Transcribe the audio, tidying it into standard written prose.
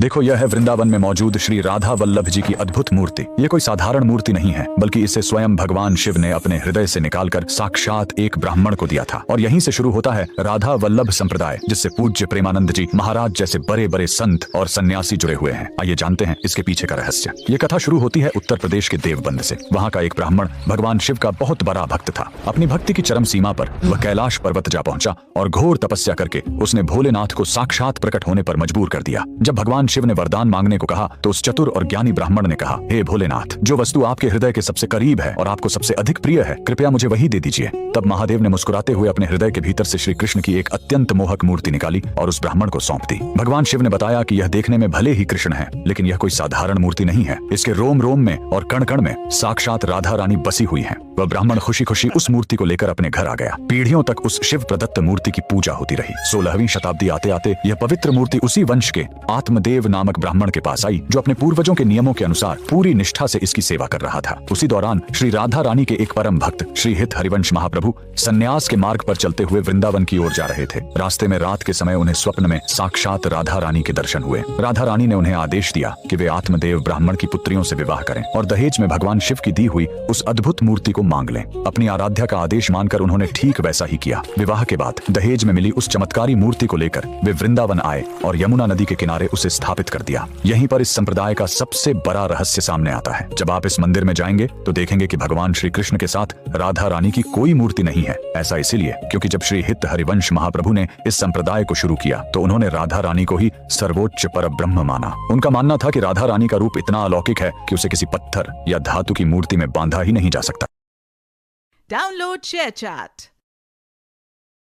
देखो, यह है वृंदावन में मौजूद श्री राधा वल्लभ जी की अद्भुत मूर्ति। ये कोई साधारण मूर्ति नहीं है, बल्कि इसे स्वयं भगवान शिव ने अपने हृदय से निकालकर साक्षात एक ब्राह्मण को दिया था। और यहीं से शुरू होता है राधा वल्लभ संप्रदाय, जिससे पूज्य प्रेमानंद जी महाराज जैसे बड़े बड़े संत और सन्यासी जुड़े हुए हैं। आइए जानते हैं इसके पीछे का रहस्य। ये कथा शुरू होती है उत्तर प्रदेश के देवबंद से। वहाँ का एक ब्राह्मण भगवान शिव का बहुत बड़ा भक्त था। अपनी भक्ति की चरम सीमा पर वह कैलाश पर्वत जा पहुंचा और घोर तपस्या करके उसने भोलेनाथ को साक्षात प्रकट होने पर मजबूर कर दिया। जब भगवान शिव ने वरदान मांगने को कहा तो उस चतुर और ज्ञानी ब्राह्मण ने कहा, हे भोलेनाथ, जो वस्तु आपके हृदय के सबसे करीब है और आपको सबसे अधिक प्रिय है, कृपया मुझे वही दे दीजिए। तब महादेव ने मुस्कुराते हुए अपने हृदय के भीतर से श्री कृष्ण की एक अत्यंत मोहक मूर्ति निकाली और उस ब्राह्मण को सौंप दी। भगवान शिव ने बताया कि यह देखने में भले ही कृष्ण है, लेकिन यह कोई साधारण मूर्ति नहीं है। इसके रोम रोम में और कण कण में साक्षात राधा रानी बसी हुई है। वह ब्राह्मण खुशी खुशी उस मूर्ति को लेकर अपने घर आ गया। पीढ़ियों तक उस शिव प्रदत्त मूर्ति की पूजा होती रही। 16वीं शताब्दी आते आते यह पवित्र मूर्ति उसी वंश के आत्मदेव नामक ब्राह्मण के पास आई, जो अपने पूर्वजों के नियमों के अनुसार पूरी निष्ठा से इसकी सेवा कर रहा था। उसी दौरान श्री राधा रानी के एक परम भक्त श्री हित हरिवंश महाप्रभु संन्यास के मार्ग पर चलते हुए वृंदावन की ओर जा रहे थे। रास्ते में रात के समय उन्हें स्वप्न में साक्षात राधा रानी के दर्शन हुए। राधा रानी ने उन्हें आदेश दिया कि वे आत्मदेव ब्राह्मण की पुत्रियों से विवाह करें और दहेज में भगवान शिव की दी हुई उस अद्भुत मूर्ति को मांग लें। अपनी आराध्या का आदेश मानकर उन्होंने ठीक वैसा ही किया। विवाह के बाद दहेज में मिली उस चमत्कारी मूर्ति को लेकर वे वृंदावन आए और यमुना नदी के किनारे उसे स्थापित कर दिया। यहीं पर इस संप्रदाय का सबसे बड़ा रहस्य सामने आता है। जब आप इस मंदिर में जाएंगे तो देखेंगे कि भगवान श्री कृष्ण के साथ राधा रानी की कोई मूर्ति नहीं है। ऐसा इसीलिए क्योंकि जब श्री हित हरिवंश महाप्रभु ने इस संप्रदाय को शुरू किया तो उन्होंने राधा रानी को ही सर्वोच्च परब्रह्म माना। उनका मानना था कि राधा रानी का रूप इतना अलौकिक है कि उसे किसी पत्थर या धातु की मूर्ति में बांधा ही नहीं जा सकता। Download ShareChat.